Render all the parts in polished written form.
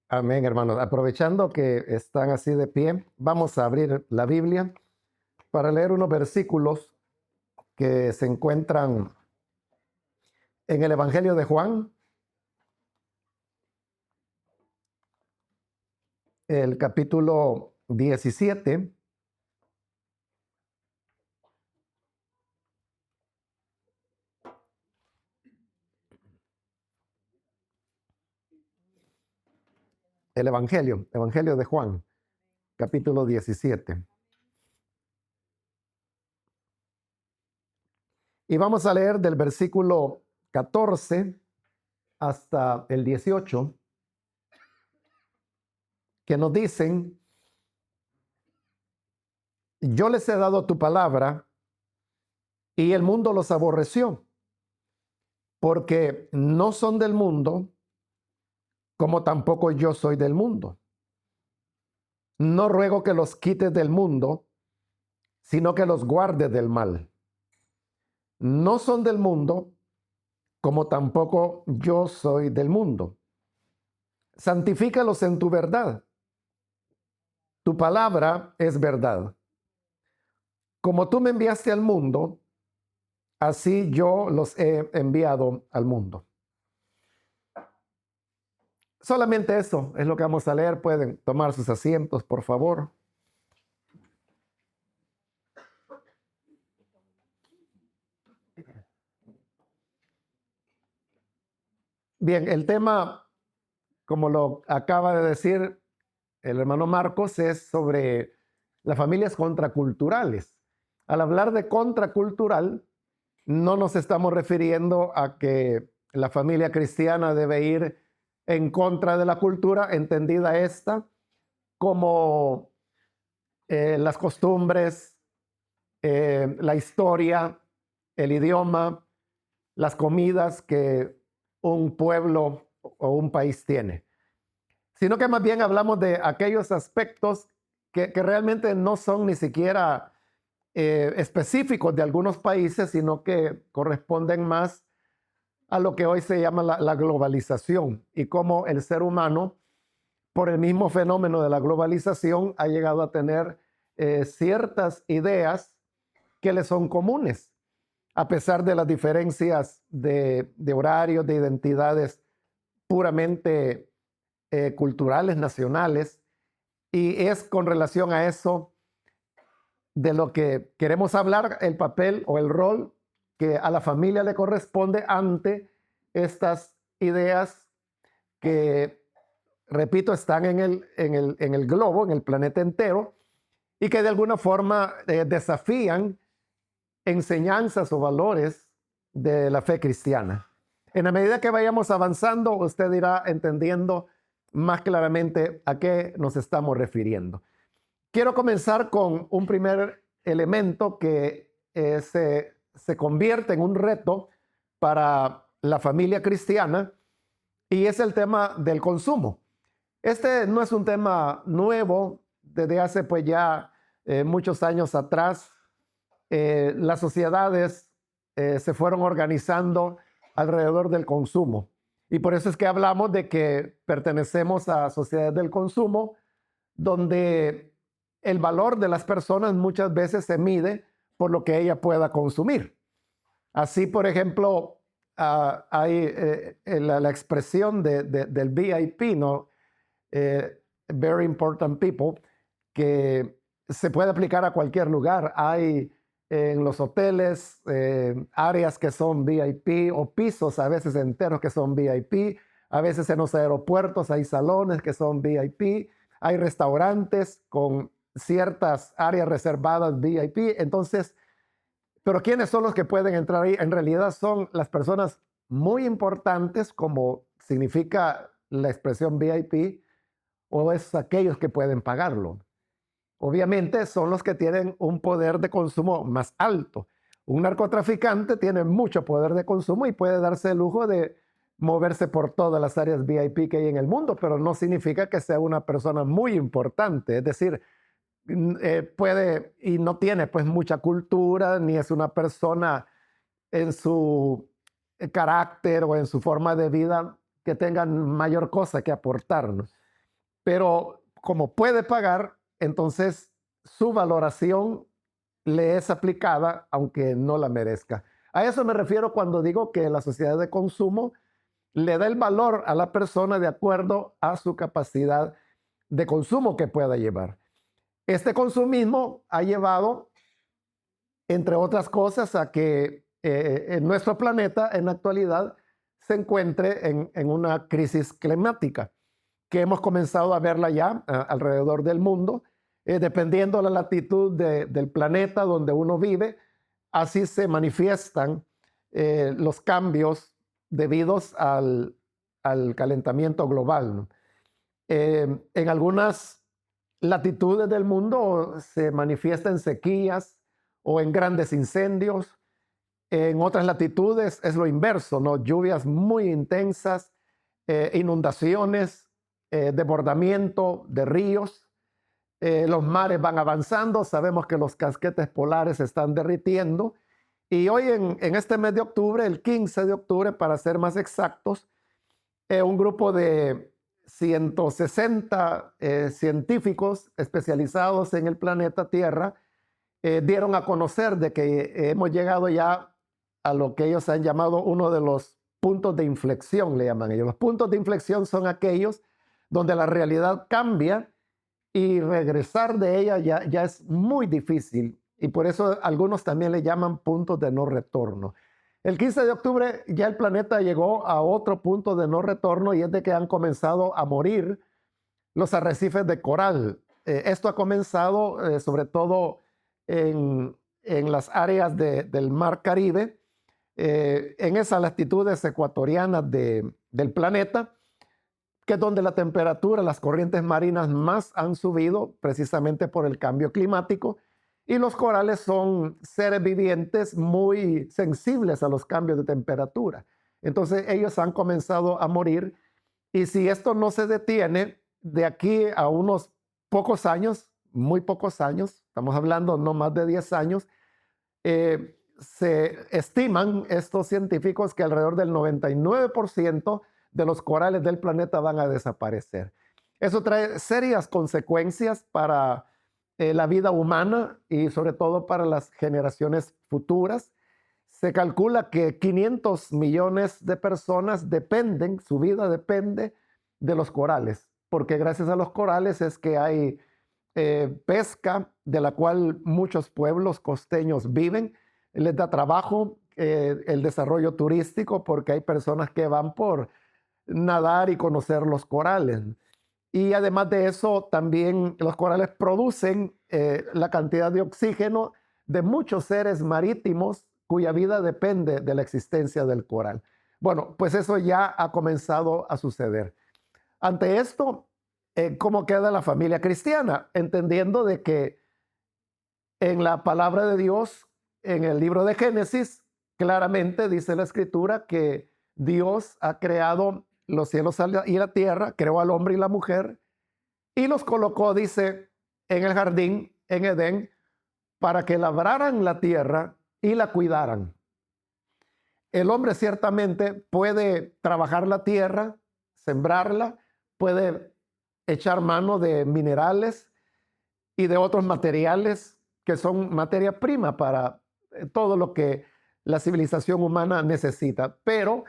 Amén, hermanos. Aprovechando que están así de pie, vamos a abrir la Biblia para leer unos versículos que se encuentran en el Evangelio de Juan, el capítulo 17. El Evangelio de Juan, capítulo 17. Y vamos a leer del versículo 14 hasta el 18, que nos dicen: yo les he dado tu palabra y el mundo los aborreció, porque no son del mundo, como tampoco yo soy del mundo. No ruego que los quites del mundo, sino que los guardes del mal. No son del mundo, como tampoco yo soy del mundo. Santifícalos en tu verdad. Tu palabra es verdad. Como tú me enviaste al mundo, así yo los he enviado al mundo. Solamente eso es lo que vamos a leer. Pueden tomar sus asientos, por favor. Bien, el tema, como lo acaba de decir el hermano Marcos, es sobre las familias contraculturales. Al hablar de contracultural, no nos estamos refiriendo a que la familia cristiana debe ir en contra de la cultura, entendida esta como las costumbres, la historia, el idioma, las comidas que un pueblo o un país tiene, sino que más bien hablamos de aquellos aspectos que realmente no son ni siquiera específicos de algunos países, sino que corresponden más a lo que hoy se llama la globalización, y cómo el ser humano, por el mismo fenómeno de la globalización, ha llegado a tener ciertas ideas que le son comunes, a pesar de las diferencias de horarios, de identidades puramente culturales, nacionales. Y es con relación a eso de lo que queremos hablar, el papel o el rol que a la familia le corresponde ante estas ideas que, repito, están en el globo, en el planeta entero, y que de alguna forma desafían enseñanzas o valores de la fe cristiana. En la medida que vayamos avanzando, usted irá entendiendo más claramente a qué nos estamos refiriendo. Quiero comenzar con un primer elemento que se convierte en un reto para la familia cristiana, y es el tema del consumo. Este no es un tema nuevo. Desde hace pues ya muchos años atrás, las sociedades se fueron organizando alrededor del consumo. Y por eso es que hablamos de que pertenecemos a sociedades del consumo, donde el valor de las personas muchas veces se mide por lo que ella pueda consumir. Así, por ejemplo, hay la expresión del VIP, ¿no? Very important people, que se puede aplicar a cualquier lugar. Hay en los hoteles áreas que son VIP, o pisos a veces enteros que son VIP. A veces en los aeropuertos hay salones que son VIP. Hay restaurantes con ciertas áreas reservadas VIP. Entonces, pero ¿quiénes son los que pueden entrar ahí? En realidad son las personas muy importantes, como significa la expresión VIP, o es aquellos que pueden pagarlo. Obviamente son los que tienen un poder de consumo más alto. Un narcotraficante tiene mucho poder de consumo y puede darse el lujo de moverse por todas las áreas VIP que hay en el mundo, pero no significa que sea una persona muy importante. Es decir, puede y no tiene pues mucha cultura, ni es una persona en su carácter o en su forma de vida que tengan mayor cosa que aportarnos. pero como puede pagar, entonces su valoración le es aplicada aunque no la merezca. A eso me refiero cuando digo que la sociedad de consumo le da el valor a la persona de acuerdo a su capacidad de consumo que pueda llevar. Este consumismo ha llevado, entre otras cosas, a que en nuestro planeta en la actualidad se encuentre en una crisis climática, que hemos comenzado a verla ya alrededor del mundo, dependiendo de la latitud del planeta donde uno vive, así se manifiestan los cambios debidos al calentamiento global, ¿no? En algunas latitudes del mundo se manifiestan sequías o en grandes incendios. En otras latitudes es lo inverso, ¿no? Lluvias muy intensas, inundaciones, desbordamiento de ríos. Los mares van avanzando, sabemos que los casquetes polares se están derritiendo. Y hoy en este mes de octubre, el 15 de octubre para ser más exactos, un grupo de 160 científicos especializados en el planeta Tierra dieron a conocer de que hemos llegado ya a lo que ellos han llamado uno de los puntos de inflexión, le llaman ellos. Los puntos de inflexión son aquellos donde la realidad cambia y regresar de ella ya es muy difícil, y por eso algunos también le llaman puntos de no retorno. El 15 de octubre ya el planeta llegó a otro punto de no retorno, y es de que han comenzado a morir los arrecifes de coral. Esto ha comenzado sobre todo en las áreas del Mar Caribe, en esas latitudes ecuatorianas del planeta, que es donde la temperatura, las corrientes marinas más han subido precisamente por el cambio climático, y los corales son seres vivientes muy sensibles a los cambios de temperatura. Entonces ellos han comenzado a morir, y si esto no se detiene, de aquí a unos pocos años, muy pocos años, estamos hablando no más de 10 años, se estiman estos científicos que alrededor del 99% de los corales del planeta van a desaparecer. Eso trae serias consecuencias para la vida humana y sobre todo para las generaciones futuras. Se calcula que 500 millones de personas dependen, su vida depende de los corales, porque gracias a los corales es que hay pesca de la cual muchos pueblos costeños viven, les da trabajo, el desarrollo turístico, porque hay personas que van por nadar y conocer los corales. Y además de eso, también los corales producen la cantidad de oxígeno de muchos seres marítimos cuya vida depende de la existencia del coral. Bueno, pues eso ya ha comenzado a suceder. Ante esto, ¿cómo queda la familia cristiana? Entendiendo de que en la palabra de Dios, en el libro de Génesis, claramente dice la escritura que Dios ha creado los cielos y la tierra, creó al hombre y la mujer y los colocó, dice, en el jardín, en Edén, para que labraran la tierra y la cuidaran. El hombre ciertamente puede trabajar la tierra, sembrarla, puede echar mano de minerales y de otros materiales que son materia prima para todo lo que la civilización humana necesita. Pero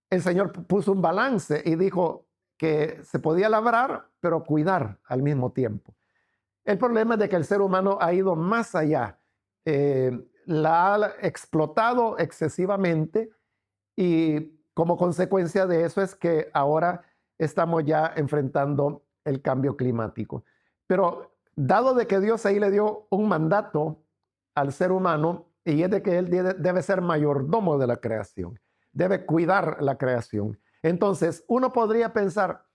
el Señor puso un balance y dijo que se podía labrar, pero cuidar al mismo tiempo. El problema es de que el ser humano ha ido más allá, la ha explotado excesivamente, y como consecuencia de eso es que ahora estamos ya enfrentando el cambio climático. Pero dado de que Dios ahí le dio un mandato al ser humano, y es de que él debe ser mayordomo de la creación, debe cuidar la creación. Entonces, uno podría pensar,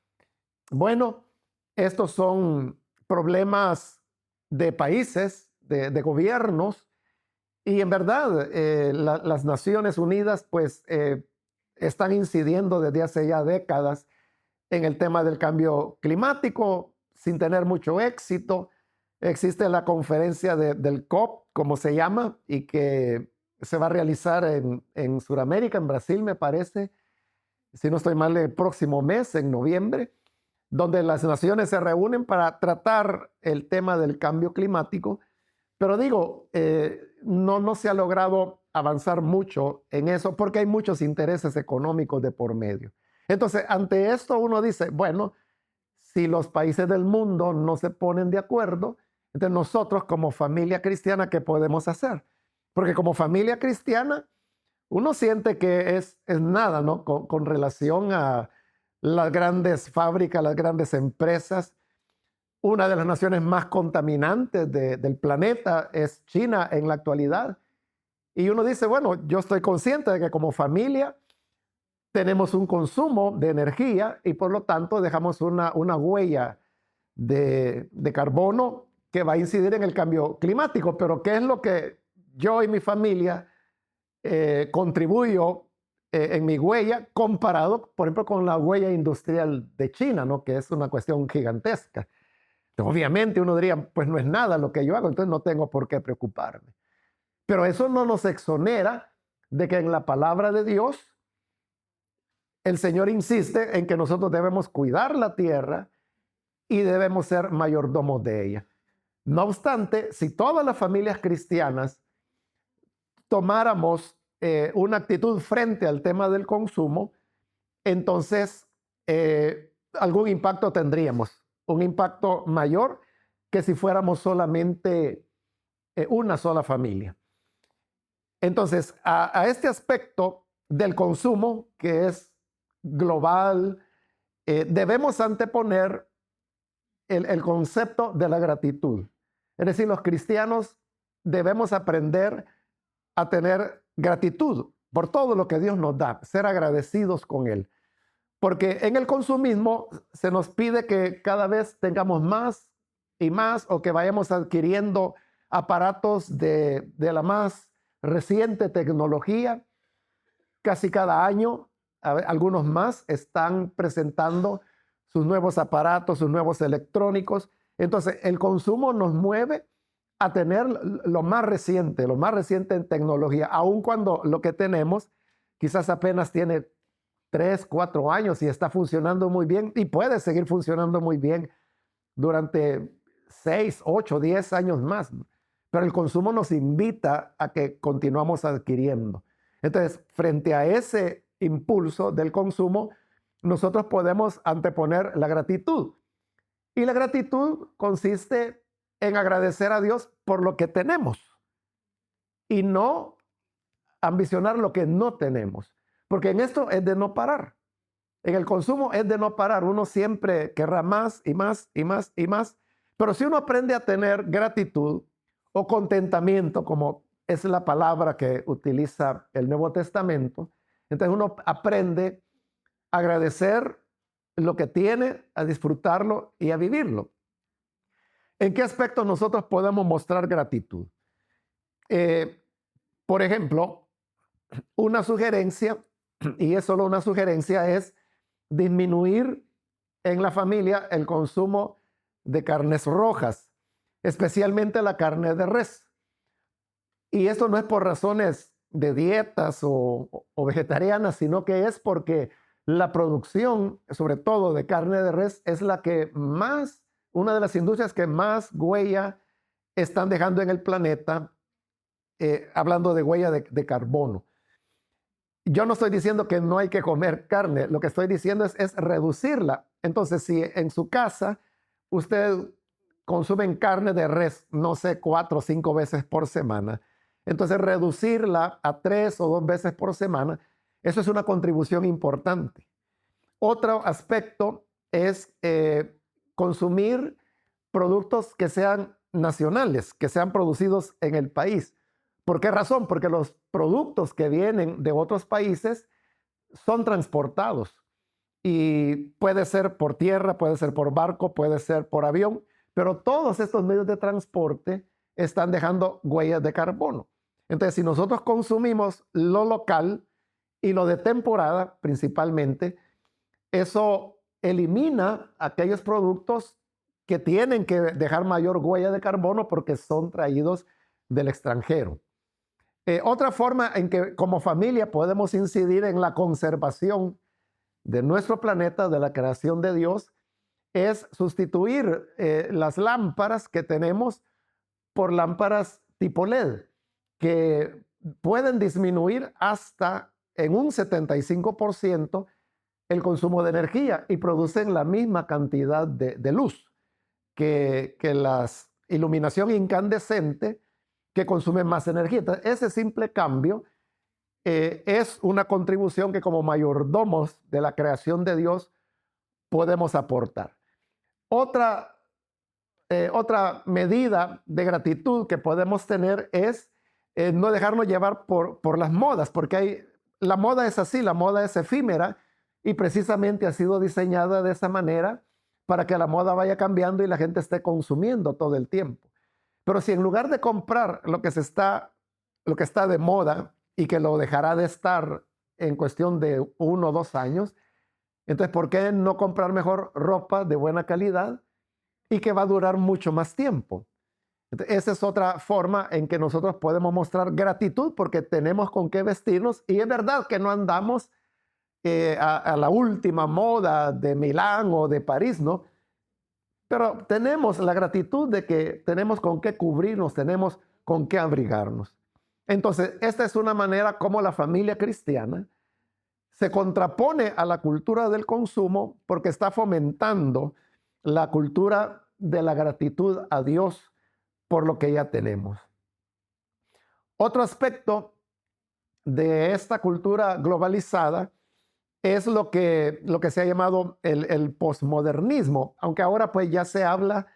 bueno, estos son problemas de países, de gobiernos, y en verdad las Naciones Unidas pues están incidiendo desde hace ya décadas en el tema del cambio climático sin tener mucho éxito. Existe la conferencia del COP, como se llama, y que se va a realizar en Sudamérica, en Brasil, me parece, si no estoy mal, el próximo mes, en noviembre, donde las naciones se reúnen para tratar el tema del cambio climático. Pero digo, no se ha logrado avanzar mucho en eso porque hay muchos intereses económicos de por medio. Entonces, ante esto uno dice, bueno, si los países del mundo no se ponen de acuerdo, entonces nosotros como familia cristiana, ¿qué podemos hacer? Porque como familia cristiana, uno siente que es nada, ¿no? Con relación a las grandes fábricas, las grandes empresas. Una de las naciones más contaminantes del planeta es China en la actualidad. Y uno dice, bueno, yo estoy consciente de que como familia tenemos un consumo de energía y por lo tanto dejamos una huella de carbono que va a incidir en el cambio climático. Pero ¿qué es lo que yo y mi familia contribuyo en mi huella comparado, por ejemplo, con la huella industrial de China, ¿no? Que es una cuestión gigantesca? Obviamente uno diría, pues no es nada lo que yo hago, entonces no tengo por qué preocuparme. Pero eso no nos exonera de que en la palabra de Dios el Señor insiste en que nosotros debemos cuidar la tierra y debemos ser mayordomos de ella. No obstante, si todas las familias cristianas tomáramos una actitud frente al tema del consumo, entonces algún impacto tendríamos, un impacto mayor que si fuéramos solamente una sola familia. Entonces, a este aspecto del consumo, que es global, debemos anteponer el concepto de la gratitud. Es decir, los cristianos debemos aprender a tener gratitud por todo lo que Dios nos da, ser agradecidos con Él. Porque en el consumismo se nos pide que cada vez tengamos más y más, o que vayamos adquiriendo aparatos de la más reciente tecnología. Casi cada año, algunos más están presentando sus nuevos aparatos, sus nuevos electrónicos. Entonces, el consumo nos mueve a tener lo más reciente en tecnología, aun cuando lo que tenemos quizás apenas tiene 3, 4 años y está funcionando muy bien y puede seguir funcionando muy bien durante 6, 8, 10 años más. Pero el consumo nos invita a que continuamos adquiriendo. Entonces, frente a ese impulso del consumo, nosotros podemos anteponer la gratitud. Y la gratitud consiste en agradecer a Dios por lo que tenemos y no ambicionar lo que no tenemos. Porque en esto es de no parar. En el consumo es de no parar. Uno siempre querrá más y más y más y más. Pero si uno aprende a tener gratitud o contentamiento, como es la palabra que utiliza el Nuevo Testamento, entonces uno aprende a agradecer lo que tiene, a disfrutarlo y a vivirlo. ¿En qué aspectos nosotros podemos mostrar gratitud? Por ejemplo, una sugerencia, y es solo una sugerencia, es disminuir en la familia el consumo de carnes rojas, especialmente la carne de res. Y esto no es por razones de dietas o vegetarianas, sino que es porque la producción, sobre todo de carne de res, es la que más, una de las industrias que más huella están dejando en el planeta, hablando de huella de carbono. Yo no estoy diciendo que no hay que comer carne, lo que estoy diciendo es reducirla. Entonces, si en su casa usted consume carne de res, no sé, 4 o 5 veces por semana, entonces reducirla a 3 o 2 veces por semana, eso es una contribución importante. Otro aspecto es consumir productos que sean nacionales, que sean producidos en el país. ¿Por qué razón? Porque los productos que vienen de otros países son transportados y puede ser por tierra, puede ser por barco, puede ser por avión, pero todos estos medios de transporte están dejando huellas de carbono. Entonces, si nosotros consumimos lo local y lo de temporada principalmente, eso elimina aquellos productos que tienen que dejar mayor huella de carbono porque son traídos del extranjero. Otra forma en que como familia podemos incidir en la conservación de nuestro planeta, de la creación de Dios, es sustituir las lámparas que tenemos por lámparas tipo LED, que pueden disminuir hasta en un 75% el consumo de energía y producen la misma cantidad de luz que la iluminación incandescente, que consume más energía. Entonces, ese simple cambio es una contribución que como mayordomos de la creación de Dios podemos aportar. Otra medida de gratitud que podemos tener es no dejarnos llevar por las modas, porque la moda es así, la moda es efímera y precisamente ha sido diseñada de esa manera para que la moda vaya cambiando y la gente esté consumiendo todo el tiempo. Pero si en lugar de comprar lo que está de moda y que lo dejará de estar en cuestión de 1 o 2 años, entonces ¿por qué no comprar mejor ropa de buena calidad y que va a durar mucho más tiempo? Entonces, esa es otra forma en que nosotros podemos mostrar gratitud porque tenemos con qué vestirnos y es verdad que no andamos a la última moda de Milán o de París, ¿no? Pero tenemos la gratitud de que tenemos con qué cubrirnos, tenemos con qué abrigarnos. Entonces, esta es una manera como la familia cristiana se contrapone a la cultura del consumo porque está fomentando la cultura de la gratitud a Dios por lo que ya tenemos. Otro aspecto de esta cultura globalizada es lo que se ha llamado el posmodernismo, aunque ahora pues ya se habla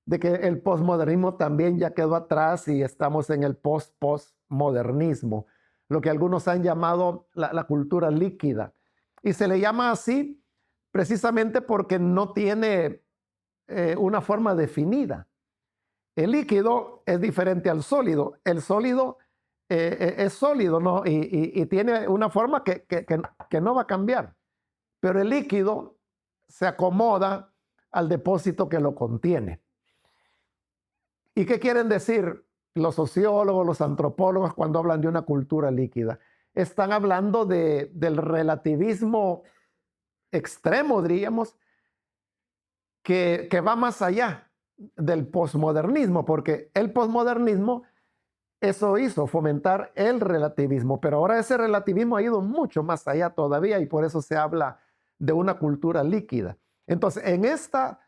de que el posmodernismo también ya quedó atrás y estamos en el postmodernismo, lo que algunos han llamado la cultura líquida. Y se le llama así precisamente porque no tiene una forma definida. El líquido es diferente al sólido. El sólido es sólido, ¿no? Y tiene una forma que no va a cambiar. Pero el líquido se acomoda al depósito que lo contiene. ¿Y qué quieren decir los sociólogos, los antropólogos cuando hablan de una cultura líquida? Están hablando del relativismo extremo, diríamos, que va más allá del posmodernismo, porque el posmodernismo eso hizo, fomentar el relativismo, pero ahora ese relativismo ha ido mucho más allá todavía y por eso se habla de una cultura líquida. Entonces, en esta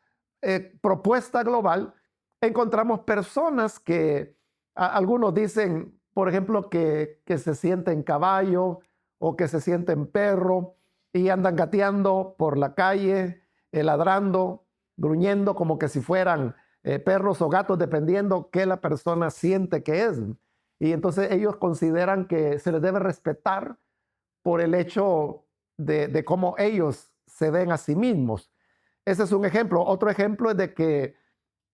propuesta global encontramos personas que algunos dicen, por ejemplo, que se sienten caballo o que se sienten perro y andan gateando por la calle, ladrando, gruñendo como que si fueran perros o gatos, dependiendo qué la persona siente que es. Y entonces ellos consideran que se les debe respetar por el hecho de cómo ellos se ven a sí mismos. Ese es un ejemplo. Otro ejemplo es de que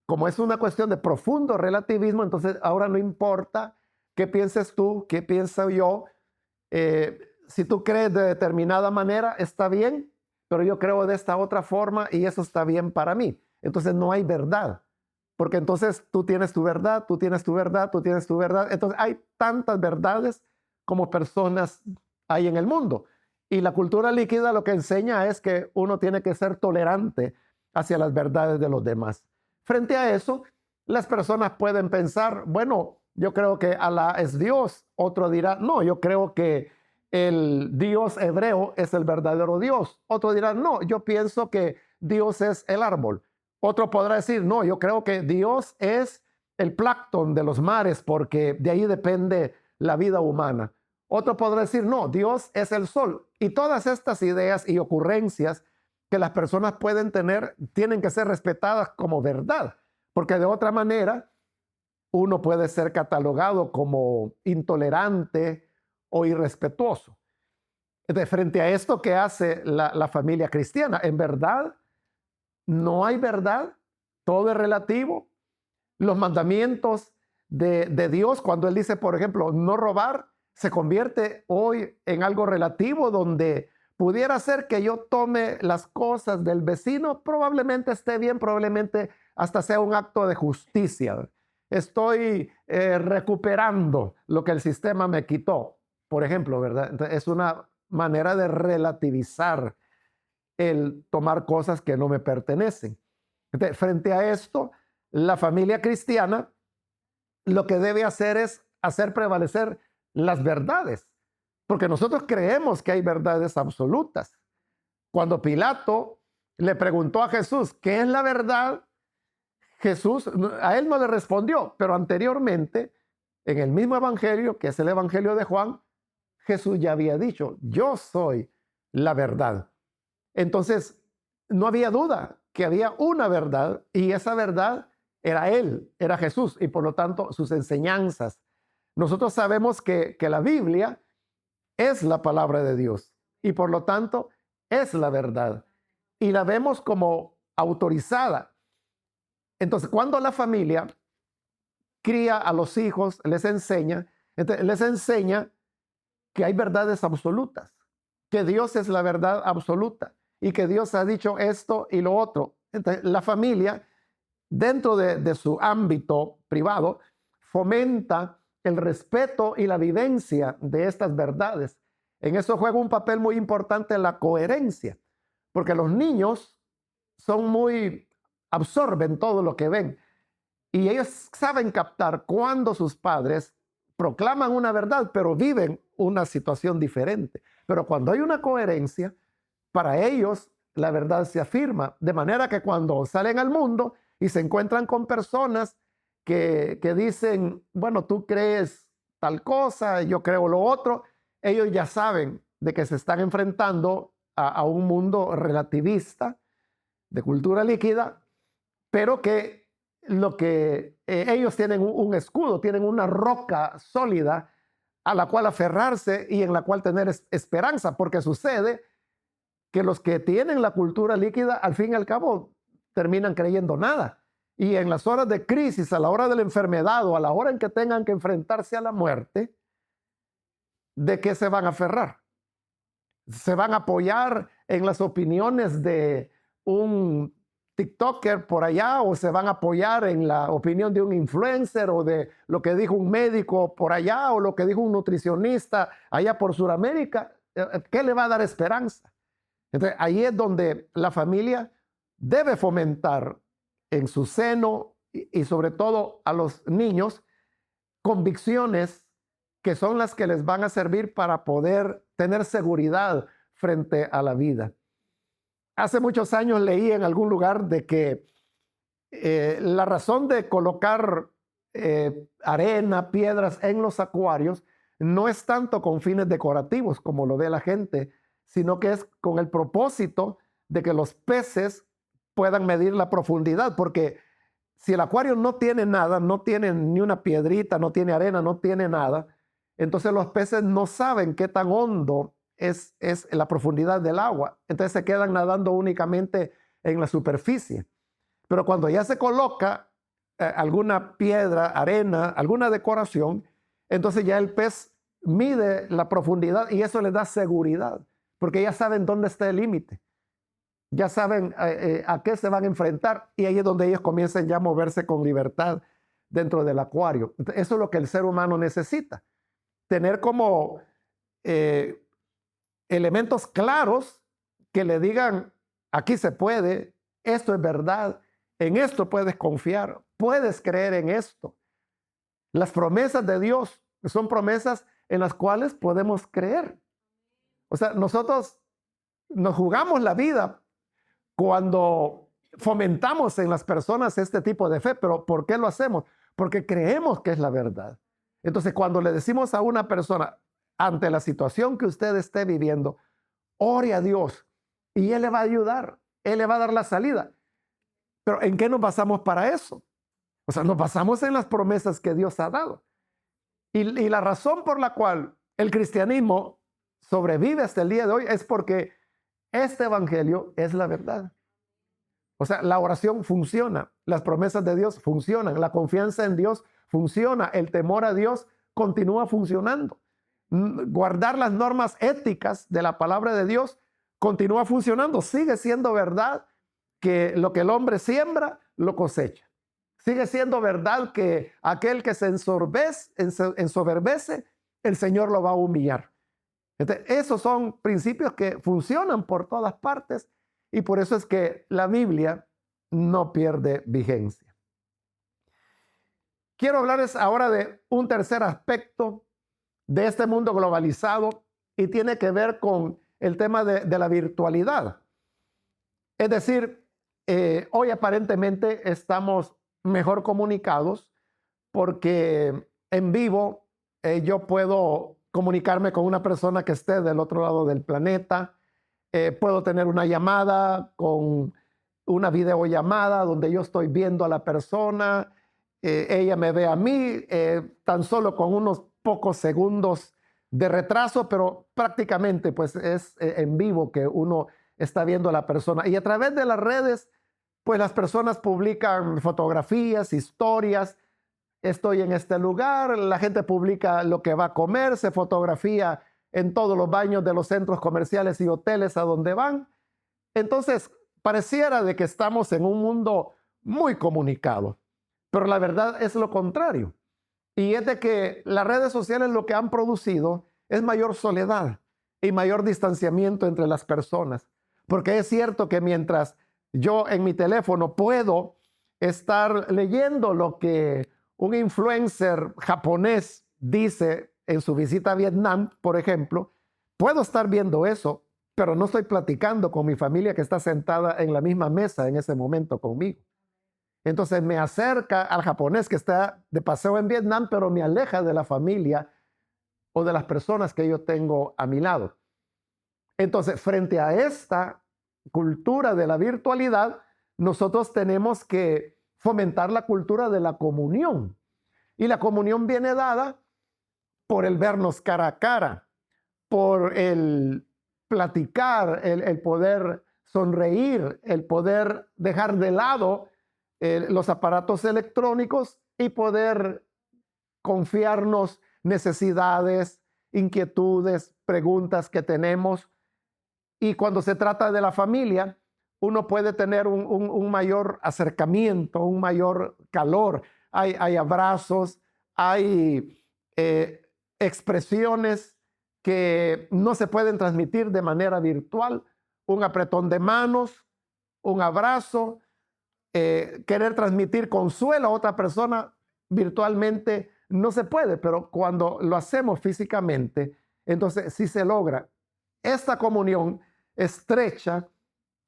como es una cuestión de profundo relativismo, entonces ahora no importa qué pienses tú, qué pienso yo. Si tú crees de determinada manera, está bien, pero yo creo de esta otra forma y eso está bien para mí. Entonces no hay verdad. Porque entonces tú tienes tu verdad, tú tienes tu verdad, tú tienes tu verdad. Entonces hay tantas verdades como personas hay en el mundo. Y la cultura líquida lo que enseña es que uno tiene que ser tolerante hacia las verdades de los demás. Frente a eso, las personas pueden pensar, bueno, yo creo que Alá es Dios. Otro dirá, no, yo creo que el Dios hebreo es el verdadero Dios. Otro dirá, no, yo pienso que Dios es el árbol. Otro podrá decir, no, yo creo que Dios es el plancton de los mares porque de ahí depende la vida humana. Otro podrá decir, no, Dios es el sol. Y todas estas ideas y ocurrencias que las personas pueden tener tienen que ser respetadas como verdad, porque de otra manera uno puede ser catalogado como intolerante o irrespetuoso. De frente a esto que hace la familia cristiana, en verdad, no hay verdad, todo es relativo. Los mandamientos de Dios, cuando Él dice, por ejemplo, no robar, se convierte hoy en algo relativo donde pudiera ser que yo tome las cosas del vecino, probablemente esté bien, probablemente hasta sea un acto de justicia. Estoy recuperando lo que el sistema me quitó, por ejemplo, ¿verdad? Entonces, es una manera de relativizar el tomar cosas que no me pertenecen. Entonces, frente a esto, la familia cristiana lo que debe hacer es hacer prevalecer las verdades, porque nosotros creemos que hay verdades absolutas. Cuando Pilato le preguntó a Jesús, ¿qué es la verdad? Jesús, a él no le respondió, pero anteriormente, en el mismo evangelio, que es el evangelio de Juan, Jesús ya había dicho, yo soy la verdad. Entonces, no había duda que había una verdad y esa verdad era Él, era Jesús y por lo tanto sus enseñanzas. Nosotros sabemos que la Biblia es la palabra de Dios y por lo tanto es la verdad y la vemos como autorizada. Entonces, cuando la familia cría a los hijos, les enseña que hay verdades absolutas, que Dios es la verdad absoluta y que Dios ha dicho esto y lo otro. Entonces, la familia, dentro de su ámbito privado, fomenta el respeto y la vivencia de estas verdades. En eso juega un papel muy importante la coherencia, porque los niños absorben todo lo que ven y ellos saben captar cuando sus padres proclaman una verdad, pero viven una situación diferente. Pero cuando hay una coherencia, para ellos la verdad se afirma, de manera que cuando salen al mundo y se encuentran con personas que dicen, bueno, tú crees tal cosa, yo creo lo otro, ellos ya saben de que se están enfrentando a un mundo relativista, de cultura líquida, pero que ellos tienen un escudo, tienen una roca sólida a la cual aferrarse y en la cual tener esperanza, porque sucede que los que tienen la cultura líquida al fin y al cabo terminan creyendo nada. Y en las horas de crisis, a la hora de la enfermedad o a la hora en que tengan que enfrentarse a la muerte, ¿de qué se van a aferrar? ¿Se van a apoyar en las opiniones de un TikToker por allá o se van a apoyar en la opinión de un influencer o de lo que dijo un médico por allá o lo que dijo un nutricionista allá por Sudamérica? ¿Qué le va a dar esperanza? Entonces, ahí es donde la familia debe fomentar en su seno y sobre todo a los niños convicciones que son las que les van a servir para poder tener seguridad frente a la vida. Hace muchos años leí en algún lugar de que la razón de colocar arena, piedras en los acuarios no es tanto con fines decorativos como lo ve la gente, sino que es con el propósito de que los peces puedan medir la profundidad, porque si el acuario no tiene nada, no tiene ni una piedrita, no tiene arena, no tiene nada, entonces los peces no saben qué tan hondo es la profundidad del agua. Entonces se quedan nadando únicamente en la superficie. Pero cuando ya se coloca alguna piedra, arena, alguna decoración, entonces ya el pez mide la profundidad y eso les da seguridad, porque ya saben dónde está el límite. Ya saben a qué se van a enfrentar y ahí es donde ellos comienzan ya a moverse con libertad dentro del acuario. Eso es lo que el ser humano necesita. Tener como elementos claros que le digan, aquí se puede, esto es verdad, en esto puedes confiar, puedes creer en esto. Las promesas de Dios son promesas en las cuales podemos creer. O sea, nosotros nos jugamos la vida cuando fomentamos en las personas este tipo de fe, pero ¿por qué lo hacemos? Porque creemos que es la verdad. Entonces, cuando le decimos a una persona, ante la situación que usted esté viviendo, ore a Dios y Él le va a ayudar, Él le va a dar la salida. Pero ¿en qué nos basamos para eso? O sea, nos basamos en las promesas que Dios ha dado. Y la razón por la cual el cristianismo sobrevive hasta el día de hoy es porque este evangelio es la verdad. O sea, la oración funciona, las promesas de Dios funcionan, la confianza en Dios funciona, el temor a Dios continúa funcionando. Guardar las normas éticas de la palabra de Dios continúa funcionando, sigue siendo verdad que lo que el hombre siembra, lo cosecha. Sigue siendo verdad que aquel que se ensoberbece, el Señor lo va a humillar. Entonces, esos son principios que funcionan por todas partes y por eso es que la Biblia no pierde vigencia. Quiero hablarles ahora de un tercer aspecto de este mundo globalizado y tiene que ver con el tema de la virtualidad. Es decir, hoy aparentemente estamos mejor comunicados porque en vivo yo puedo comunicarme con una persona que esté del otro lado del planeta, puedo tener una llamada con una videollamada donde yo estoy viendo a la persona, ella me ve a mí, tan solo con unos pocos segundos de retraso, pero prácticamente pues es en vivo que uno está viendo a la persona. Y a través de las redes, pues las personas publican fotografías, historias. Estoy en este lugar, la gente publica lo que va a comer, se fotografía en todos los baños de los centros comerciales y hoteles a donde van. Entonces, pareciera de que estamos en un mundo muy comunicado, pero la verdad es lo contrario. Y es de que las redes sociales lo que han producido es mayor soledad y mayor distanciamiento entre las personas. Porque es cierto que mientras yo en mi teléfono puedo estar leyendo lo que un influencer japonés dice en su visita a Vietnam, por ejemplo, puedo estar viendo eso, pero no estoy platicando con mi familia que está sentada en la misma mesa en ese momento conmigo. Entonces me acerca al japonés que está de paseo en Vietnam, pero me aleja de la familia o de las personas que yo tengo a mi lado. Entonces, frente a esta cultura de la virtualidad, nosotros tenemos que fomentar la cultura de la comunión. Y la comunión viene dada por el vernos cara a cara, por el platicar, el poder sonreír, el poder dejar de lado los aparatos electrónicos y poder confiarnos necesidades, inquietudes, preguntas que tenemos. Y cuando se trata de la familia, uno puede tener un mayor acercamiento, un mayor calor. Hay abrazos, hay expresiones que no se pueden transmitir de manera virtual. Un apretón de manos, un abrazo, querer transmitir consuelo a otra persona virtualmente no se puede, pero cuando lo hacemos físicamente, entonces sí se logra esta comunión estrecha,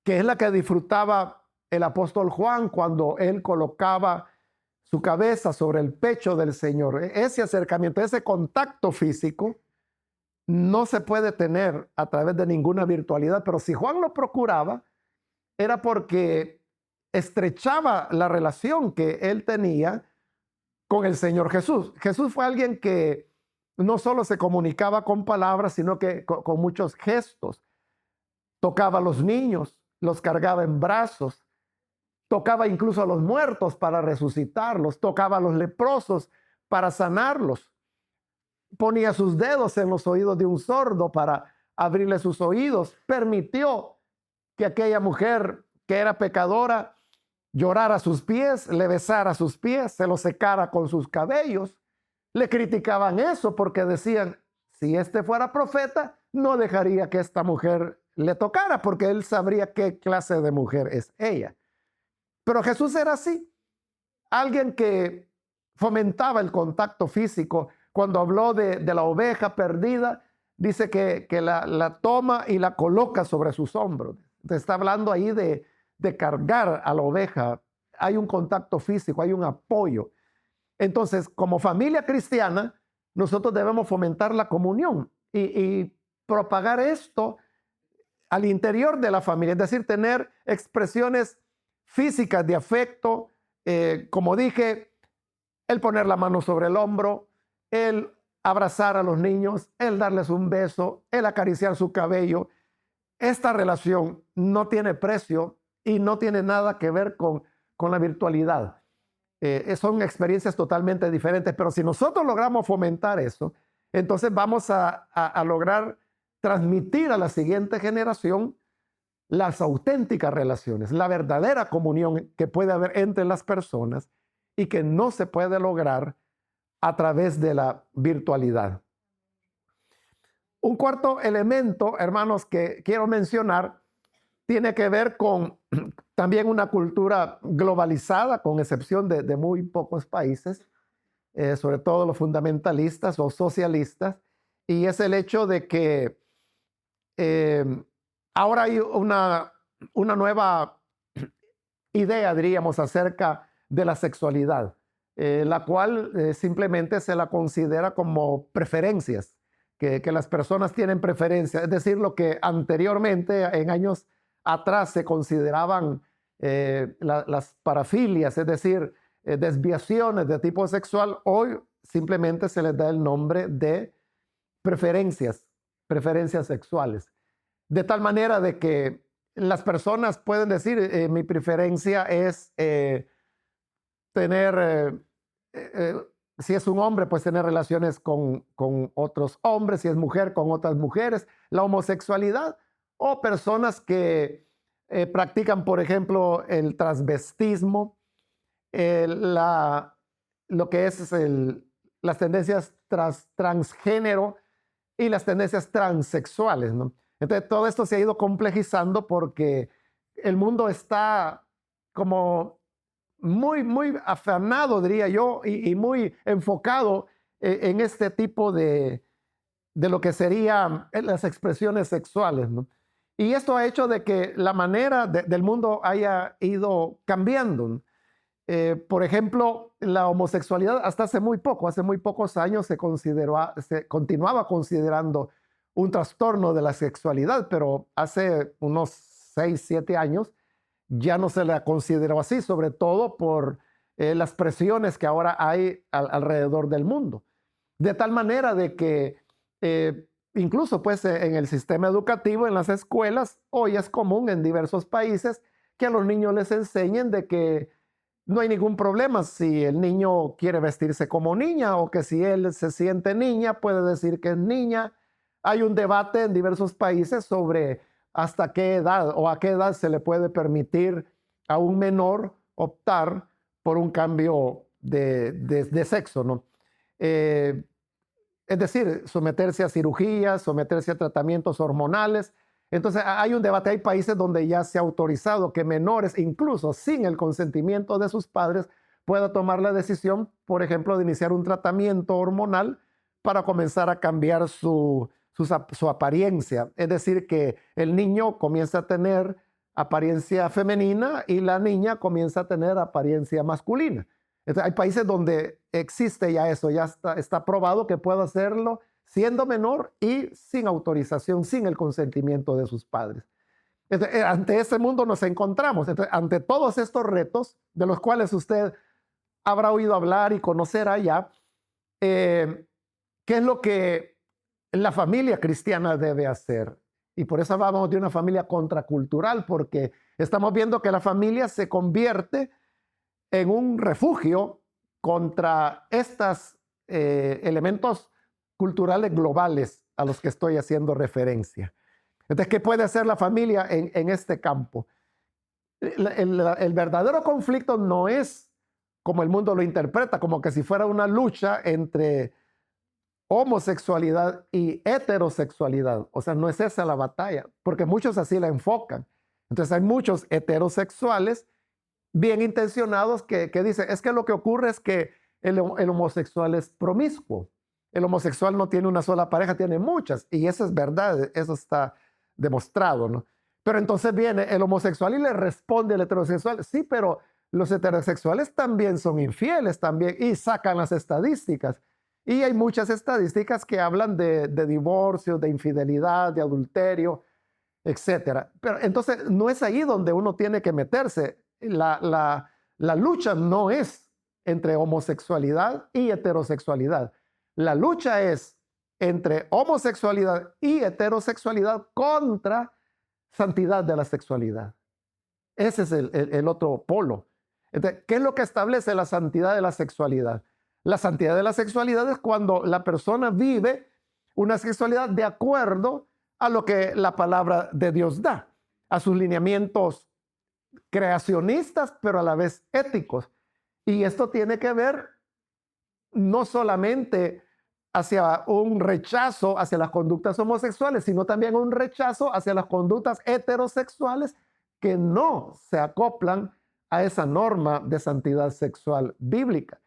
que es la que disfrutaba el apóstol Juan cuando él colocaba su cabeza sobre el pecho del Señor. Ese acercamiento, ese contacto físico no se puede tener a través de ninguna virtualidad, pero si Juan lo procuraba, era porque estrechaba la relación que él tenía con el Señor Jesús. Jesús fue alguien que no solo se comunicaba con palabras, sino que con muchos gestos. Tocaba a los niños, los cargaba en brazos, tocaba incluso a los muertos para resucitarlos, tocaba a los leprosos para sanarlos, ponía sus dedos en los oídos de un sordo para abrirle sus oídos, permitió que aquella mujer que era pecadora llorara a sus pies, le besara a sus pies, se los secara con sus cabellos. Le criticaban eso porque decían, si este fuera profeta, no dejaría que esta mujer le tocara porque él sabría qué clase de mujer es ella. Pero Jesús era así, alguien que fomentaba el contacto físico. Cuando habló de la oveja perdida, dice que la toma y la coloca sobre sus hombros. Te está hablando ahí de cargar a la oveja. Hay un contacto físico, hay un apoyo. Entonces, como familia cristiana, nosotros debemos fomentar la comunión y propagar esto al interior de la familia, es decir, tener expresiones físicas de afecto, como dije, el poner la mano sobre el hombro, el abrazar a los niños, el darles un beso, el acariciar su cabello. Esta relación no tiene precio y no tiene nada que ver con la virtualidad. Son experiencias totalmente diferentes, pero si nosotros logramos fomentar eso, entonces vamos a lograr transmitir a la siguiente generación las auténticas relaciones, la verdadera comunión que puede haber entre las personas y que no se puede lograr a través de la virtualidad. Un cuarto elemento, hermanos, que quiero mencionar, tiene que ver con también una cultura globalizada, con excepción de muy pocos países, sobre todo los fundamentalistas o socialistas, y es el hecho de que eh, ahora hay una nueva idea, diríamos, acerca de la sexualidad, la cual simplemente se la considera como preferencias, que las personas tienen preferencias, es decir, lo que anteriormente, en años atrás, se consideraban las parafilias, es decir, desviaciones de tipo sexual, hoy simplemente se les da el nombre de preferencias, preferencias sexuales. De tal manera de que las personas pueden decir, mi preferencia es tener, si es un hombre, pues tener relaciones con otros hombres, si es mujer, con otras mujeres, la homosexualidad, o personas que practican, por ejemplo, el transvestismo, lo que es las tendencias transgénero y las tendencias transexuales, ¿no? Entonces, todo esto se ha ido complejizando porque el mundo está como muy afanado, diría yo, y muy enfocado en este tipo de lo que serían las expresiones sexuales, ¿no? Y esto ha hecho de que la manera del mundo haya ido cambiando, ¿no? Por ejemplo, la homosexualidad hasta hace muy pocos años se continuaba considerando un trastorno de la sexualidad, pero hace unos 6, 7 años ya no se la consideró así, sobre todo por las presiones que ahora hay alrededor del mundo. De tal manera de que incluso pues en el sistema educativo, en las escuelas, hoy es común en diversos países que a los niños les enseñen de que no hay ningún problema si el niño quiere vestirse como niña o que si él se siente niña puede decir que es niña. Hay un debate en diversos países sobre hasta qué edad o a qué edad se le puede permitir a un menor optar por un cambio de sexo, ¿no? Eh, es decir, someterse a cirugías, someterse a tratamientos hormonales. Entonces hay un debate, hay países donde ya se ha autorizado que menores, incluso sin el consentimiento de sus padres, puedan tomar la decisión, por ejemplo, de iniciar un tratamiento hormonal para comenzar a cambiar su apariencia. Es decir, que el niño comienza a tener apariencia femenina y la niña comienza a tener apariencia masculina. Entonces, hay países donde existe ya eso, ya está probado que puede hacerlo siendo menor y sin autorización, sin el consentimiento de sus padres. Entonces, ante ese mundo nos encontramos. Entonces, ante todos estos retos, de los cuales usted habrá oído hablar y conocer allá, ¿qué es lo que la familia cristiana debe hacer? Y por eso hablamos de una familia contracultural, porque estamos viendo que la familia se convierte en un refugio contra estos elementos culturales globales a los que estoy haciendo referencia. Entonces, ¿qué puede hacer la familia en este campo? El verdadero conflicto no es como el mundo lo interpreta, como que si fuera una lucha entre homosexualidad y heterosexualidad. O sea, no es esa la batalla, porque muchos así la enfocan. Entonces hay muchos heterosexuales bien intencionados que dicen, es que lo que ocurre es que el homosexual es promiscuo. El homosexual no tiene una sola pareja, tiene muchas. Y eso es verdad, eso está demostrado, ¿no? Pero entonces viene el homosexual y le responde el heterosexual, sí, pero los heterosexuales también son infieles también y sacan las estadísticas. Y hay muchas estadísticas que hablan de divorcio, de infidelidad, de adulterio, etcétera. Pero entonces no es ahí donde uno tiene que meterse. La lucha no es entre homosexualidad y heterosexualidad. La lucha es entre homosexualidad y heterosexualidad contra santidad de la sexualidad. Ese es el otro polo. Entonces, ¿qué es lo que establece la santidad de la sexualidad? La santidad de la sexualidad es cuando la persona vive una sexualidad de acuerdo a lo que la palabra de Dios da, a sus lineamientos creacionistas, pero a la vez éticos. Y esto tiene que ver no solamente hacia un rechazo hacia las conductas homosexuales, sino también un rechazo hacia las conductas heterosexuales que no se acoplan a esa norma de santidad sexual bíblica.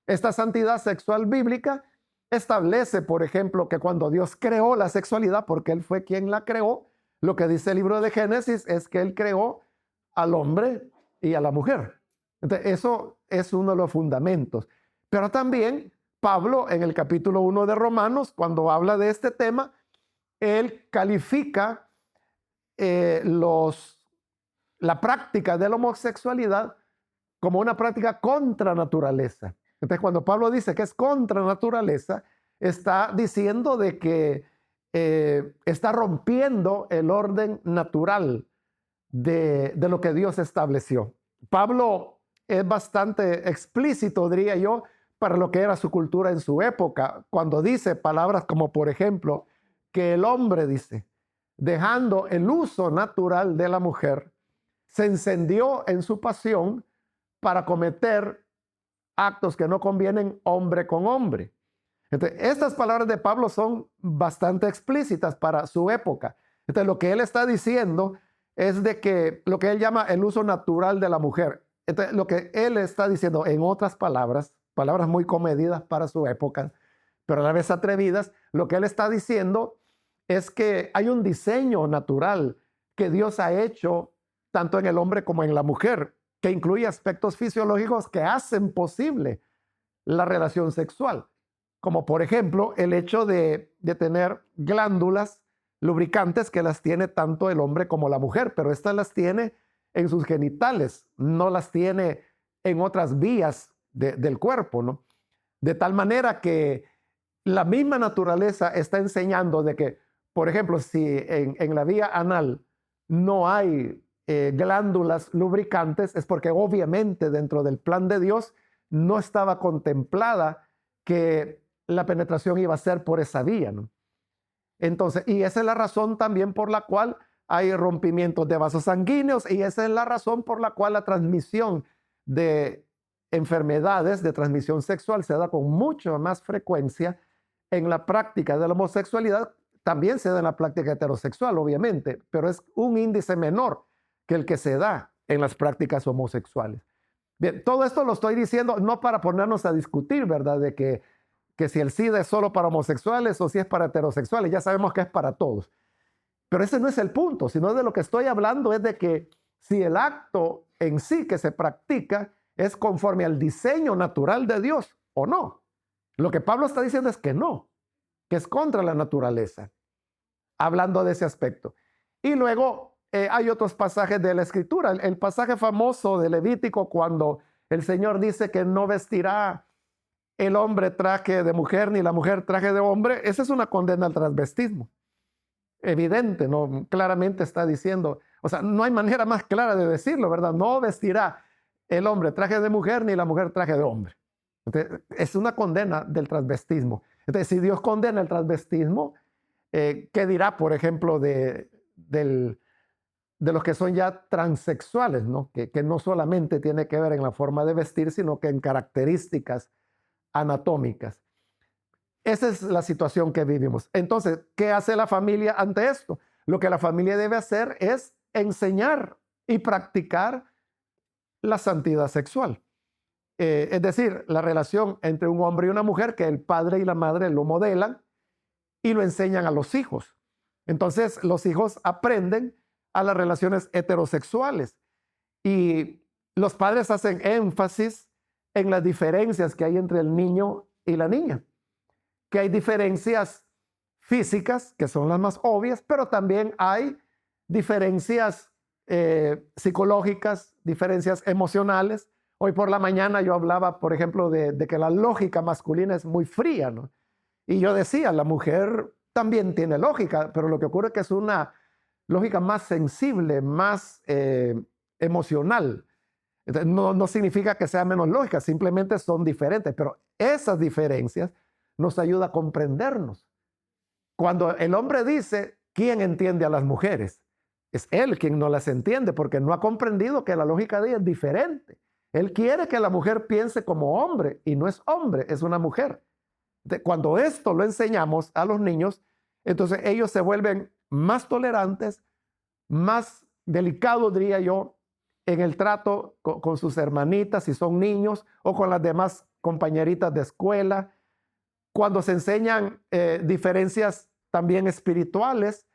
Esta santidad sexual bíblica establece, por ejemplo, que cuando Dios creó la sexualidad, porque Él fue quien la creó, lo que dice el libro de Génesis es que Él creó al hombre y a la mujer. Entonces, eso es uno de los fundamentos. Pero también Pablo, en el capítulo 1 de Romanos, cuando habla de este tema, él califica la práctica de la homosexualidad como una práctica contra naturaleza. Entonces, cuando Pablo dice que es contra naturaleza, está diciendo de que está rompiendo el orden natural de lo que Dios estableció. Pablo es bastante explícito, diría yo, para lo que era su cultura en su época, cuando dice palabras como, por ejemplo, que el hombre, dice, dejando el uso natural de la mujer, se encendió en su pasión para cometer actos que no convienen hombre con hombre. Entonces, estas palabras de Pablo son bastante explícitas para su época. Entonces, lo que él está diciendo es de que lo que él llama el uso natural de la mujer. Entonces, lo que él está diciendo, en otras palabras, palabras muy comedidas para su época, pero a la vez atrevidas, lo que él está diciendo es que hay un diseño natural que Dios ha hecho tanto en el hombre como en la mujer, que incluye aspectos fisiológicos que hacen posible la relación sexual, como por ejemplo el hecho de tener glándulas lubricantes que las tiene tanto el hombre como la mujer, pero estas las tiene en sus genitales, no las tiene en otras vías del cuerpo, ¿no? De tal manera que la misma naturaleza está enseñando de que, por ejemplo, si en la vía anal no hay glándulas lubricantes, es porque obviamente dentro del plan de Dios no estaba contemplada que la penetración iba a ser por esa vía, ¿no? Entonces, y esa es la razón también por la cual hay rompimientos de vasos sanguíneos, y esa es la razón por la cual la transmisión de enfermedades de transmisión sexual se da con mucha más frecuencia en la práctica de la homosexualidad. También se da en la práctica heterosexual, obviamente, pero es un índice menor que el que se da en las prácticas homosexuales. Bien, todo esto lo estoy diciendo no para ponernos a discutir, ¿verdad? De que si el SIDA es solo para homosexuales o si es para heterosexuales, ya sabemos que es para todos. Pero ese no es el punto, sino de lo que estoy hablando es de que si el acto en sí que se practica es conforme al diseño natural de Dios o no. Lo que Pablo está diciendo es que no, que es contra la naturaleza, hablando de ese aspecto. Y luego hay otros pasajes de la Escritura. El pasaje famoso de Levítico, cuando el Señor dice que no vestirá el hombre traje de mujer ni la mujer traje de hombre, esa es una condena al transvestismo. Evidente, ¿no? Claramente está diciendo, o sea, no hay manera más clara de decirlo, ¿verdad? No vestirá el hombre traje de mujer ni la mujer traje de hombre. Entonces, es una condena del transvestismo. Entonces, si Dios condena el transvestismo, ¿qué dirá, por ejemplo, de los que son ya transexuales, ¿no? Que no solamente tiene que ver en la forma de vestir, sino que en características anatómicas. Esa es la situación que vivimos. Entonces, ¿qué hace la familia ante esto? Lo que la familia debe hacer es enseñar y practicar la santidad sexual. Es decir, la relación entre un hombre y una mujer, que el padre y la madre lo modelan y lo enseñan a los hijos. Entonces, los hijos aprenden a las relaciones heterosexuales y los padres hacen énfasis en las diferencias que hay entre el niño y la niña, que hay diferencias físicas, que son las más obvias, pero también hay diferencias psicológicas, diferencias emocionales. Hoy por la mañana yo hablaba, por ejemplo, de que la lógica masculina es muy fría, ¿no? Y yo decía, la mujer también tiene lógica, pero lo que ocurre es que es una lógica más sensible, más emocional. Entonces, no significa que sea menos lógica, simplemente son diferentes, pero esas diferencias nos ayudan a comprendernos. Cuando el hombre dice, ¿quién entiende a las mujeres? Es él quien no las entiende porque no ha comprendido que la lógica de ella es diferente. Él quiere que la mujer piense como hombre y no es hombre, es una mujer. Cuando esto lo enseñamos a los niños, entonces ellos se vuelven más tolerantes, más delicado, diría yo, en el trato con sus hermanitas, si son niños, o con las demás compañeritas de escuela, cuando se enseñan diferencias también espirituales,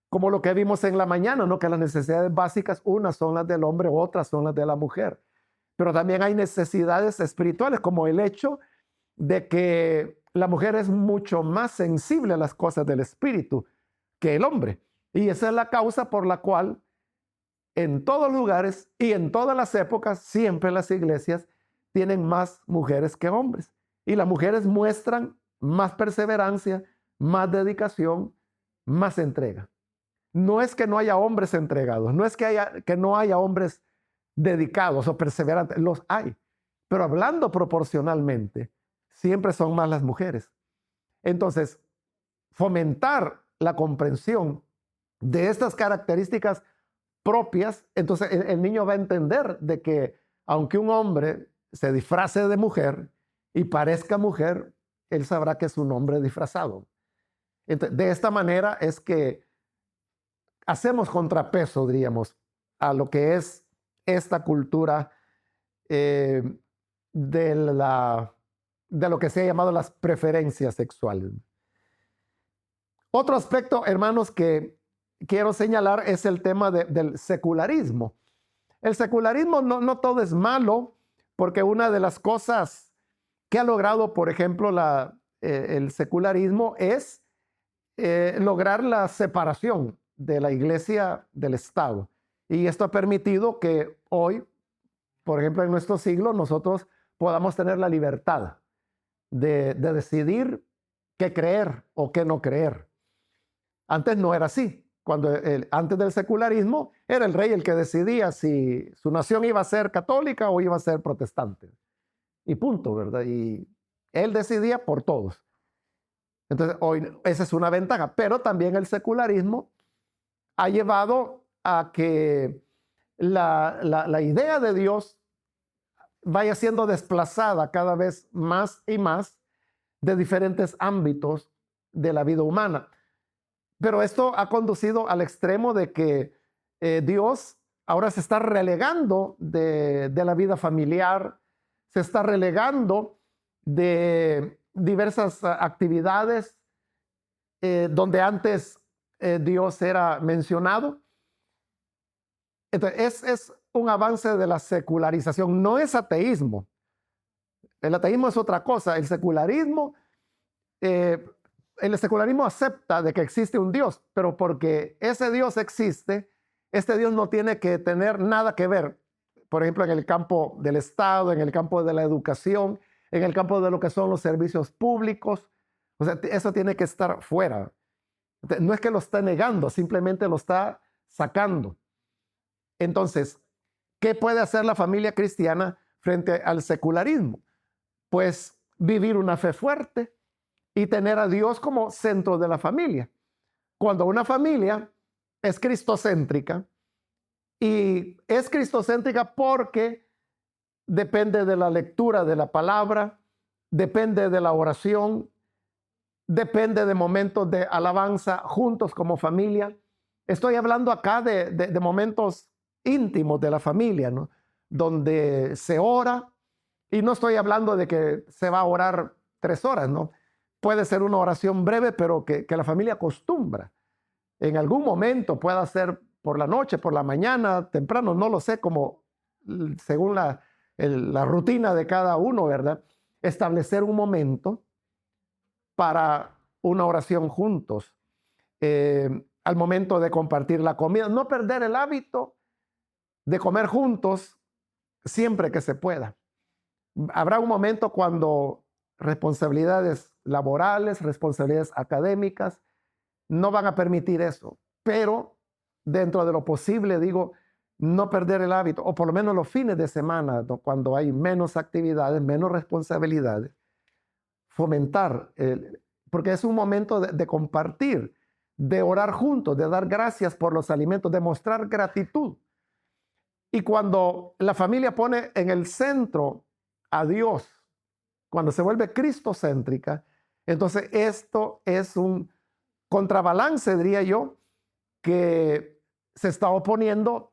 como lo que vimos en la mañana, ¿no? Que las necesidades básicas, unas son las del hombre, otras son las de la mujer. Pero también hay necesidades espirituales, como el hecho de que la mujer es mucho más sensible a las cosas del espíritu que el hombre. Y esa es la causa por la cual en todos lugares y en todas las épocas, siempre las iglesias tienen más mujeres que hombres. Y las mujeres muestran más perseverancia, más dedicación, más entrega. No es que no haya hombres entregados, no es que no haya hombres dedicados o perseverantes, los hay. Pero hablando proporcionalmente, siempre son más las mujeres. Entonces, fomentar la comprensión de estas características propias, entonces el niño va a entender de que aunque un hombre se disfrace de mujer y parezca mujer, él sabrá que es un hombre disfrazado. Entonces, de esta manera es que hacemos contrapeso, diríamos, a lo que es esta cultura eh, de lo que se ha llamado las preferencias sexuales. Otro aspecto, hermanos, que quiero señalar es el tema del secularismo. El secularismo no todo es malo, porque una de las cosas que ha logrado, por ejemplo, el secularismo es lograr la separación de la iglesia del Estado. Y esto ha permitido que hoy, por ejemplo, en nuestro siglo, nosotros podamos tener la libertad de decidir qué creer o qué no creer. Antes no era así. Antes del secularismo era el rey el que decidía si su nación iba a ser católica o iba a ser protestante. Y punto, ¿verdad? Y él decidía por todos. Entonces, hoy esa es una ventaja. Pero también el secularismo ha llevado a que la idea de Dios vaya siendo desplazada cada vez más y más de diferentes ámbitos de la vida humana. Pero esto ha conducido al extremo de que Dios ahora se está relegando de la vida familiar, se está relegando de diversas actividades donde antes Dios era mencionado. Entonces, es un avance de la secularización, no es ateísmo. El ateísmo es otra cosa. El secularismo acepta de que existe un Dios, pero porque ese Dios existe, este Dios no tiene que tener nada que ver, por ejemplo, en el campo del Estado, en el campo de la educación, en el campo de lo que son los servicios públicos. O sea, eso tiene que estar fuera. No es que lo está negando, simplemente lo está sacando. Entonces, ¿qué puede hacer la familia cristiana frente al secularismo? Pues vivir una fe fuerte y tener a Dios como centro de la familia. Cuando una familia es cristocéntrica, y es cristocéntrica porque depende de la lectura de la palabra, depende de la oración, depende de momentos de alabanza juntos como familia. Estoy hablando acá de momentos íntimos de la familia, ¿no? Donde se ora, y no estoy hablando de que se va a orar 3 horas, ¿no? Puede ser una oración breve, pero que la familia acostumbra. En algún momento pueda ser por la noche, por la mañana, temprano, no lo sé, como según la rutina de cada uno, ¿verdad? Establecer un momento para una oración juntos. Al momento de compartir la comida, no perder el hábito de comer juntos siempre que se pueda. Habrá un momento cuando responsabilidades laborales, responsabilidades académicas, no van a permitir eso, pero dentro de lo posible, digo, no perder el hábito, o por lo menos los fines de semana, ¿no? Cuando hay menos actividades, menos responsabilidades, fomentar, porque es un momento de compartir, de orar juntos, de dar gracias por los alimentos, de mostrar gratitud. Y cuando la familia pone en el centro a Dios, cuando se vuelve cristocéntrica, entonces esto es un contrabalance, diría yo, que se está oponiendo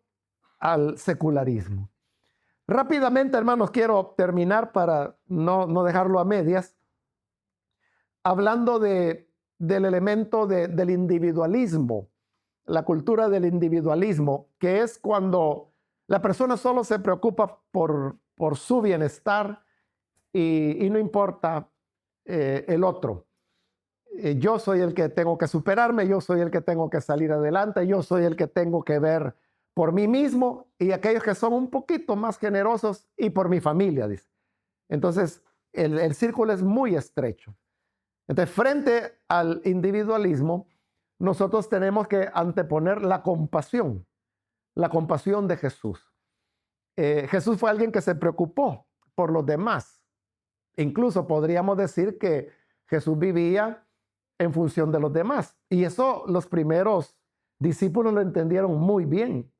al secularismo. Rápidamente, hermanos, quiero terminar para no dejarlo a medias, hablando del elemento del individualismo, la cultura del individualismo, que es cuando la persona solo se preocupa por su bienestar y no importa el otro. Yo soy el que tengo que superarme, yo soy el que tengo que salir adelante, yo soy el que tengo que ver por mí mismo y aquellos que son un poquito más generosos y por mi familia, dice. Entonces, el círculo es muy estrecho. Entonces, frente al individualismo, nosotros tenemos que anteponer la compasión de Jesús. Jesús fue alguien que se preocupó por los demás. Incluso podríamos decir que Jesús vivía en función de los demás. Y eso los primeros discípulos lo entendieron muy bien.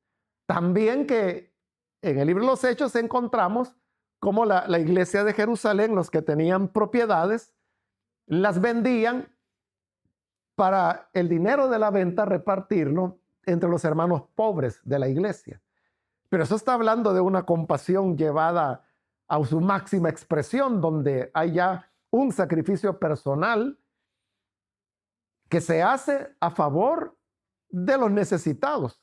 También que en el libro de los Hechos encontramos cómo la iglesia de Jerusalén, los que tenían propiedades, las vendían para el dinero de la venta repartirlo entre los hermanos pobres de la iglesia. Pero eso está hablando de una compasión llevada a su máxima expresión, donde hay ya un sacrificio personal que se hace a favor de los necesitados.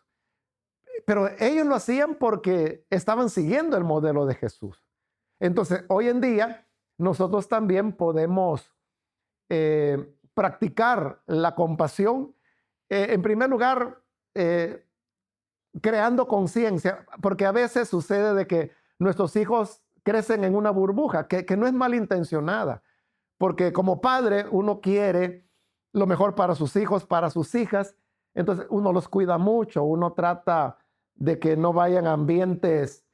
Pero ellos lo hacían porque estaban siguiendo el modelo de Jesús. Entonces, hoy en día, nosotros también podemos practicar la compasión, en primer lugar, creando conciencia, porque a veces sucede de que nuestros hijos crecen en una burbuja que no es malintencionada, porque como padre uno quiere lo mejor para sus hijos, para sus hijas, entonces uno los cuida mucho, uno trata de que no vayan a ambientes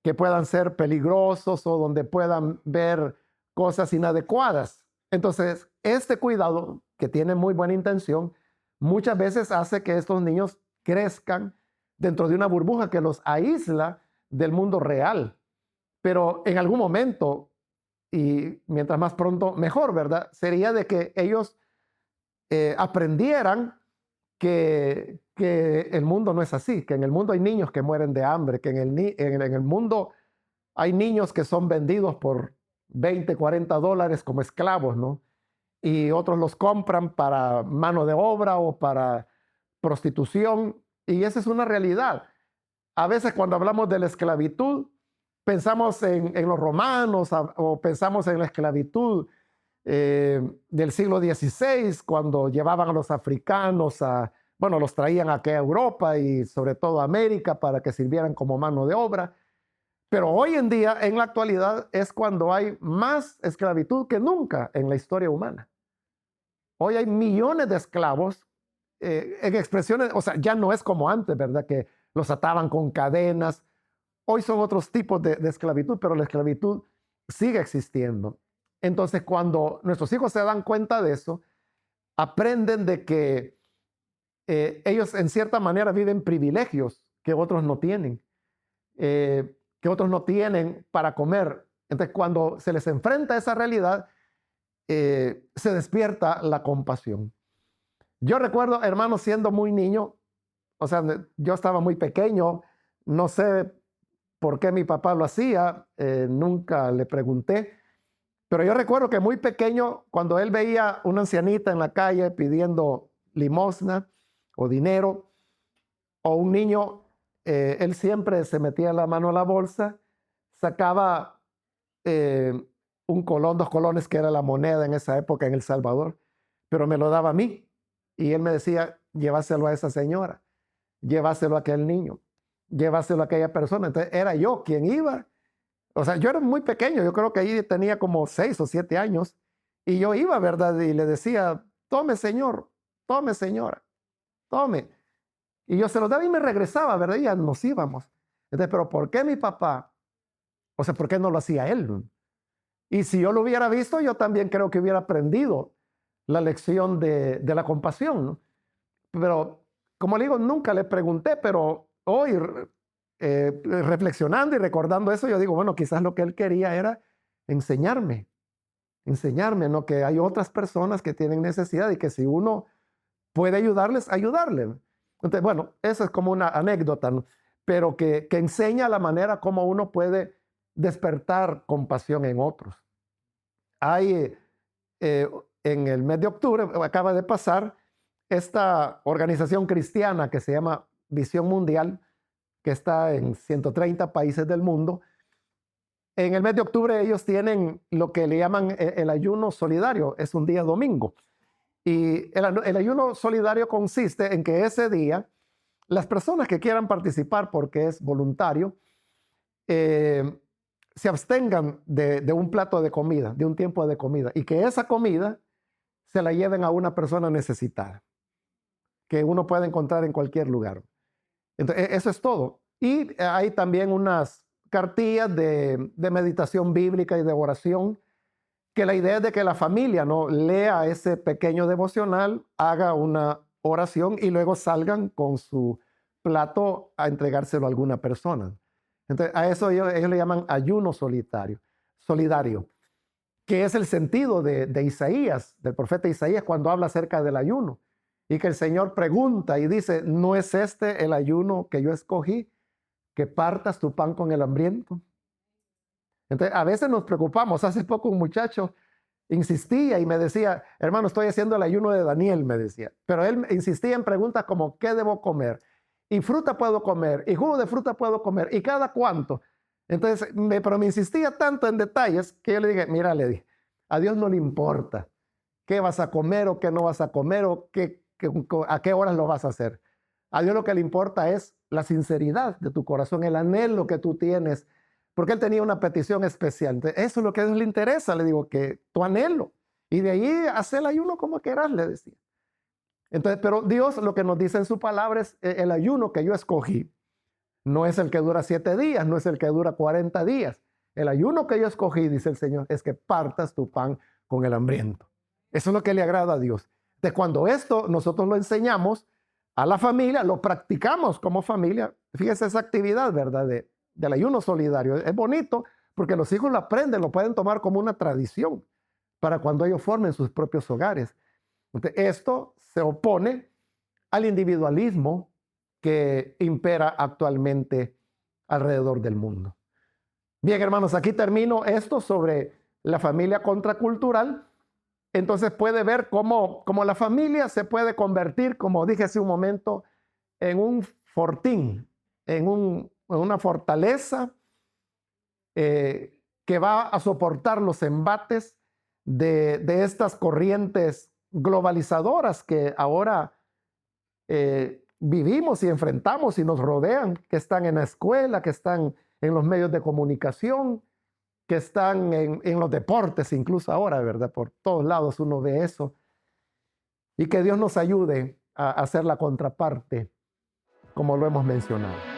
que puedan ser peligrosos o donde puedan ver cosas inadecuadas. Entonces, este cuidado, que tiene muy buena intención, muchas veces hace que estos niños crezcan dentro de una burbuja que los aísla del mundo real. Pero en algún momento, y mientras más pronto, mejor, ¿verdad? Sería de que ellos aprendieran que el mundo no es así, que en el mundo hay niños que mueren de hambre, que en el mundo hay niños que son vendidos por $20, $40 como esclavos, ¿no? Y otros los compran para mano de obra o para prostitución, y esa es una realidad. A veces cuando hablamos de la esclavitud, pensamos en los romanos o pensamos en la esclavitud del siglo XVI, cuando llevaban a los africanos los traían aquí a Europa y sobre todo a América para que sirvieran como mano de obra. Pero hoy en día, en la actualidad, es cuando hay más esclavitud que nunca en la historia humana. Hoy hay millones de esclavos en expresiones, o sea, ya no es como antes, ¿verdad? Que los ataban con cadenas. Hoy son otros tipos de esclavitud, pero la esclavitud sigue existiendo. Entonces, cuando nuestros hijos se dan cuenta de eso, aprenden de que ellos en cierta manera viven privilegios que otros no tienen, para comer. Entonces, cuando se les enfrenta a esa realidad, se despierta la compasión. Yo recuerdo, hermano, siendo muy niño, o sea, yo estaba muy pequeño, no sé por qué mi papá lo hacía, nunca le pregunté, pero yo recuerdo que muy pequeño, cuando él veía una ancianita en la calle pidiendo limosna o dinero, o un niño, él siempre se metía la mano a la bolsa, sacaba un colón, 2 colones, que era la moneda en esa época en El Salvador, pero me lo daba a mí. Y él me decía, llévaselo a esa señora, llévaselo a aquel niño, llévaselo a aquella persona. Entonces era yo quien iba. O sea, yo era muy pequeño, yo creo que ahí tenía como 6 o 7 años, y yo iba, ¿verdad? Y le decía, tome señor, tome señora, tome. Y yo se lo daba y me regresaba, ¿verdad? Y ya nos íbamos. Entonces, pero ¿por qué mi papá? O sea, ¿por qué no lo hacía él? Y si yo lo hubiera visto, yo también creo que hubiera aprendido la lección de la compasión, ¿no? Pero, como le digo, nunca le pregunté, pero hoy, reflexionando y recordando eso, yo digo, bueno, quizás lo que él quería era enseñarme, ¿no? Que hay otras personas que tienen necesidad y que si uno puede ayudarles, ayudarle. Entonces, bueno, eso es como una anécdota, ¿no? Pero que enseña la manera como uno puede despertar compasión en otros. Hay eh, en el mes de octubre, acaba de pasar, esta organización cristiana que se llama Visión Mundial, que está en 130 países del mundo. En el mes de octubre ellos tienen lo que le llaman el ayuno solidario, es un día domingo. Y el ayuno solidario consiste en que ese día las personas que quieran participar, porque es voluntario, eh, se abstengan de un plato de comida, de un tiempo de comida, y que esa comida se la lleven a una persona necesitada, que uno puede encontrar en cualquier lugar. Entonces, eso es todo. Y hay también unas cartillas de meditación bíblica y de oración, que la idea es de que la familia no lea ese pequeño devocional, haga una oración y luego salgan con su plato a entregárselo a alguna persona. Entonces, a eso ellos le llaman ayuno solidario, que es el sentido de Isaías, del profeta Isaías, cuando habla acerca del ayuno. Y que el Señor pregunta y dice, ¿no es este el ayuno que yo escogí? Que partas tu pan con el hambriento. Entonces, a veces nos preocupamos. Hace poco un muchacho insistía y me decía, hermano, estoy haciendo el ayuno de Daniel, me decía. Pero él insistía en preguntas como, ¿qué debo comer? Y fruta puedo comer, y jugo de fruta puedo comer, y cada cuánto. Entonces, pero me insistía tanto en detalles que yo le dije, mira, le dije, a Dios no le importa qué vas a comer o qué no vas a comer o a qué horas lo vas a hacer. A Dios lo que le importa es la sinceridad de tu corazón, el anhelo que tú tienes, porque él tenía una petición especial. Entonces, eso es lo que a Dios le interesa, le digo, que tu anhelo. Y de ahí haz el ayuno como quieras, le decía. Entonces, pero Dios lo que nos dice en su palabra es el ayuno que yo escogí. No es el que dura 7 días, no es el que dura 40 días. El ayuno que yo escogí, dice el Señor, es que partas tu pan con el hambriento. Eso es lo que le agrada a Dios. De cuando esto nosotros lo enseñamos a la familia, lo practicamos como familia. Fíjese esa actividad, ¿verdad? Del ayuno solidario. Es bonito porque los hijos lo aprenden, lo pueden tomar como una tradición para cuando ellos formen sus propios hogares. Entonces, esto se opone al individualismo que impera actualmente alrededor del mundo. Bien, hermanos, aquí termino esto sobre la familia contracultural. Entonces puede ver cómo la familia se puede convertir, como dije hace un momento, en un fortín, en una fortaleza que va a soportar los embates de estas corrientes globalizadoras que ahora vivimos y enfrentamos y nos rodean, que están en la escuela, que están en los medios de comunicación, que están en los deportes, incluso ahora, ¿verdad? Por todos lados uno ve eso. Y que Dios nos ayude a hacer la contraparte, como lo hemos mencionado.